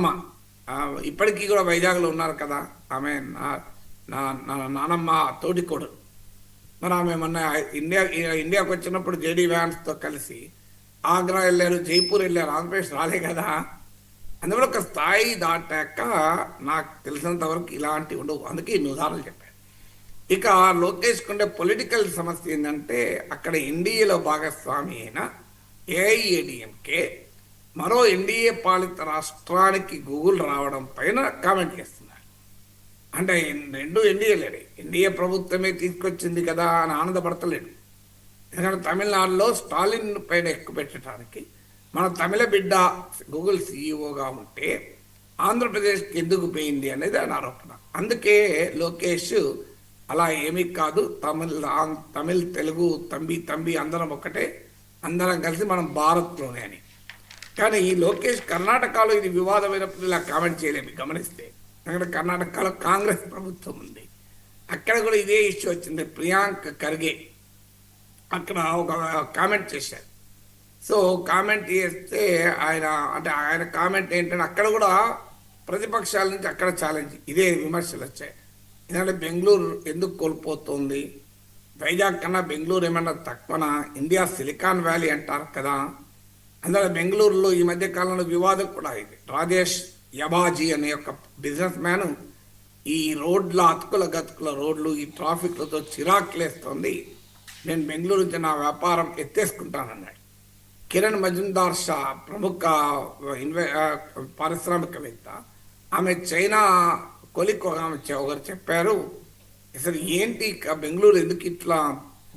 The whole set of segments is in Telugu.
నానమ్మ ఇప్పటికీ కూడా వైజాగ్లో ఉన్నారు కదా. ఆమె నా నానమ్మ తోటికోడలు. మరి ఆమె మొన్న ఇండియాకి వచ్చినప్పుడు జేడీ వ్యాన్స్తో కలిసి ఆగ్రా వెళ్ళారు, జైపూర్ వెళ్ళారు, ఆంధ్రప్రదేశ్ రాలే కదా. అందువల్ల ఒక స్థాయి దాటాక నాకు తెలిసినంత వరకు ఇలాంటివి ఉండవు. అందుకే ఇన్ని ఉదాహరణలు చెప్పాను. ఇక లోకేష్ కుండే పొలిటికల్ సమస్య ఏంటంటే అక్కడ ఎన్డీఏలో భాగస్వామి అయిన ఏఐఏడిఎంకే మరో ఎన్డీఏ పాలిత రాష్ట్రానికి గూగుల్ రావడం పైన కామెంట్ చేస్తున్నారు. అంటే రెండు ఎన్డీఏలేడు, ఎన్డీఏ ప్రభుత్వమే తీసుకొచ్చింది కదా అని ఆనందపడతలేడు. ఎందుకంటే తమిళనాడులో స్టాలిన్ పైన ఎక్కువ పెట్టడానికి మన తమిళ బిడ్డ గూగుల్ సీఈఓగా ఉంటే ఆంధ్రప్రదేశ్కి ఎందుకు పోయింది అనేది ఆయన ఆరోపణ. అందుకే లోకేష్ అలా ఏమీ కాదు, తమిళ్ తెలుగు తంబి అందరం ఒకటే, అందరం కలిసి మనం భారత్లోనే అని. కానీ ఈ లోకేష్ కర్ణాటకలో ఇది వివాదమైనప్పుడు ఇలా కామెంట్ చేయలేము. గమనిస్తే అక్కడ కర్ణాటకలో కాంగ్రెస్ ప్రభుత్వం ఉంది, అక్కడ కూడా ఇదే ఇష్యూ వచ్చింది. ప్రియాంక్ ఖర్గే అక్కడ ఒక కామెంట్ చేశారు. సో కామెంట్ చేస్తే ఆయన కామెంట్ ఏంటంటే అక్కడ కూడా ప్రతిపక్షాల నుంచి అక్కడ ఛాలెంజ్, ఇదే విమర్శలు వచ్చాయి. ఎందుకంటే బెంగళూరు ఎందుకు కోల్పోతుంది, వైజాగ్ కన్నా బెంగళూరు ఏమన్నా తక్కువనా, ఇండియా సిలికాన్ వ్యాలీ అంటారు కదా. అందులో బెంగళూరులో ఈ మధ్య కాలంలో వివాదం కూడా అయింది. రాజేష్ యబాజీ అనే ఒక బిజినెస్ మ్యాన్ ఈ రోడ్ల అతుకుల గతుకుల రోడ్లు ఈ ట్రాఫిక్లతో చిరాకులేస్తుంది, నేను బెంగళూరు నుంచి నా వ్యాపారం ఎత్తేసుకుంటానన్నాడు. కిరణ్ మజుందార్ షా ప్రముఖ పారిశ్రామికవేత్త, ఆమె చైనా ఒకరు చెప్పారు, అసలు ఏంటి బెంగళూరు ఎందుకు ఇట్లా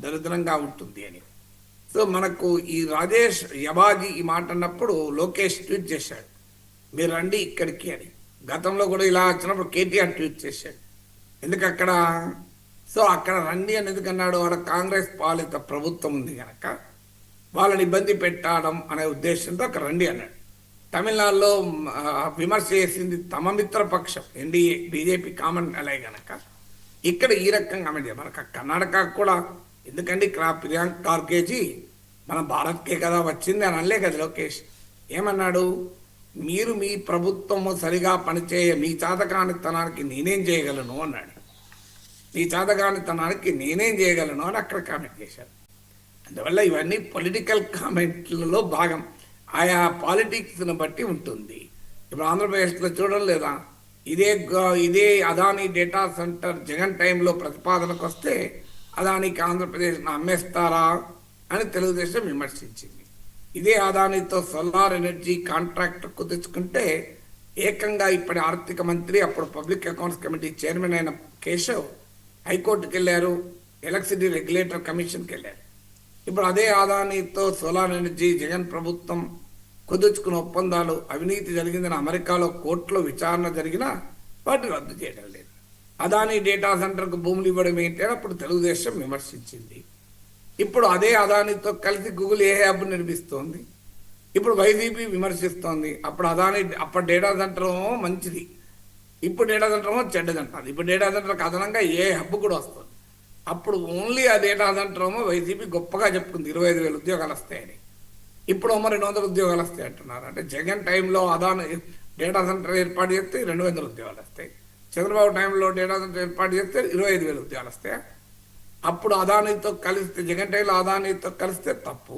దరిద్రంగా ఉంటుంది అని. సో మనకు ఈ రాజేష్ యబాజీ ఈ మాట అన్నప్పుడు లోకేష్ ట్వీట్ చేశాడు, మీరు రండి ఇక్కడికి అని. గతంలో కూడా ఇలా వచ్చినప్పుడు కేటీఆర్ ట్వీట్ చేశాడు, ఎందుకు అక్కడ. సో అక్కడ రండి అని ఎందుకన్నాడు, వాళ్ళ కాంగ్రెస్ పాలిత ప్రభుత్వం ఉంది కనుక వాళ్ళని ఇబ్బంది పెట్టడం అనే ఉద్దేశంతో అక్కడ రండి అన్నాడు. తమిళనాడులో విమర్శ చేసింది తమ మిత్రపక్షం ఎన్డీఏ బీజేపీ కామన్ అలై గనక ఇక్కడ ఈ రకంగా కామెంట్ చేయాలి. మనకు కర్ణాటక కూడా ఎందుకంటే ఇక్కడ ప్రియాంక్ ఖార్గేజీ మన భారత్కే కదా వచ్చింది అని అనలే కదా లోకేష్. ఏమన్నాడు, మీరు మీ ప్రభుత్వము సరిగా పనిచేయ మీ చాతకానితనానికి నేనేం చేయగలను అన్నాడు. మీ చాతకానితనానికి నేనేం చేయగలను అని అక్కడ కామెంట్ చేశారు. అందువల్ల ఇవన్నీ పొలిటికల్ కామెంట్లలో భాగం, ఆయా పాలిటిక్స్ను బట్టి ఉంటుంది. ఇప్పుడు ఆంధ్రప్రదేశ్లో చూడడం లేదా, ఇదే అదానీ డేటా సెంటర్ జగన్ టైంలో ప్రతిపాదనకు వస్తే అదానికి ఆంధ్రప్రదేశ్ను అమ్మేస్తారా అని తెలుగుదేశం విమర్శించింది. ఇదే అదానితో సోలార్ ఎనర్జీ కాంట్రాక్ట్ కుదుర్చుకుంటే ఏకంగా ఇప్పటి ఆర్థిక మంత్రి అప్పుడు పబ్లిక్ అకౌంట్స్ కమిటీ చైర్మన్ అయిన కేశవ్ హైకోర్టుకి వెళ్ళారు, ఎలక్ట్రిసిటీ రెగ్యులేటర్ కమిషన్కి వెళ్ళారు. ఇప్పుడు అదే అదానితో సోలార్ ఎనర్జీ జగన్ ప్రభుత్వం కుదుర్చుకున్న ఒప్పందాలు అవినీతి జరిగిందని అమెరికాలో కోర్టులో విచారణ జరిగినా వాటిని రద్దు చేయడం లేదు. అదానీ డేటా సెంటర్కు భూములు ఇవ్వడం ఏంటి అని అప్పుడు తెలుగుదేశం విమర్శించింది. ఇప్పుడు అదే అదానితో కలిసి గూగుల్ ఏ యాప్ నిర్మిస్తోంది, ఇప్పుడు వైసీపీ విమర్శిస్తోంది. అప్పుడు డేటా సెంటర్ మంచిది, ఇప్పుడు డేటా సెంటర్ చెడ్డదంటారు. ఇప్పుడు డేటా సెంటర్కి అదనంగా ఏ హబ్ కూడా వస్తుంది. అప్పుడు ఓన్లీ ఆ డేటా సెంటర్ వైసీపీ గొప్పగా చెప్పుకుంది 25,000 ఉద్యోగాలు వస్తాయని. ఇప్పుడు 200 ఉద్యోగాలు వస్తాయి అంటున్నారు. అంటే జగన్ టైంలో అదాని డేటా సెంటర్ ఏర్పాటు చేస్తే 200 ఉద్యోగాలు వస్తాయి, చంద్రబాబు టైంలో డేటా సెంటర్ ఏర్పాటు చేస్తే 25,000 ఉద్యోగాలు వస్తాయి. అప్పుడు అదానితో కలిస్తే జగన్ టైంలో అదానితో కలిస్తే తప్పు,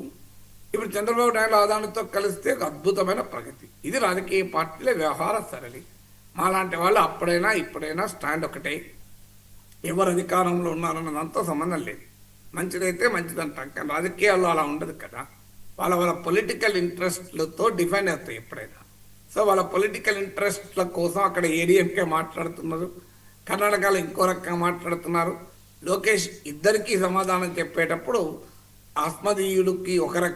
ఇప్పుడు చంద్రబాబు టైంలో అదానితో కలిస్తే అద్భుతమైన ప్రగతి. ఇది రాజకీయ పార్టీల వ్యవహార సరళి. మాలాంటి వాళ్ళు అప్పుడైనా ఇప్పుడైనా స్టాండ్ ఒకటే, ఎవరు అధికారంలో ఉన్నారన్న దాంతో సంబంధం లేదు. మంచిదైతే మంచిదంటాం, కానీ రాజకీయాల్లో అలా ఉండదు కదా. వాళ్ళ పొలిటికల్ ఇంట్రెస్ట్లతో డిఫైన్ అవుతాయి ఎప్పుడైనా. సో వాళ్ళ పొలిటికల్ ఇంట్రెస్ట్ల కోసం అక్కడ ఏడీఎంకే మాట్లాడుతున్నారు, కర్ణాటకలో ఇంకో రకంగా మాట్లాడుతున్నారు. లోకేష్ ఇద్దరికీ సమాధానం చెప్పేటప్పుడు అస్మదీయుడికి ఒక రకం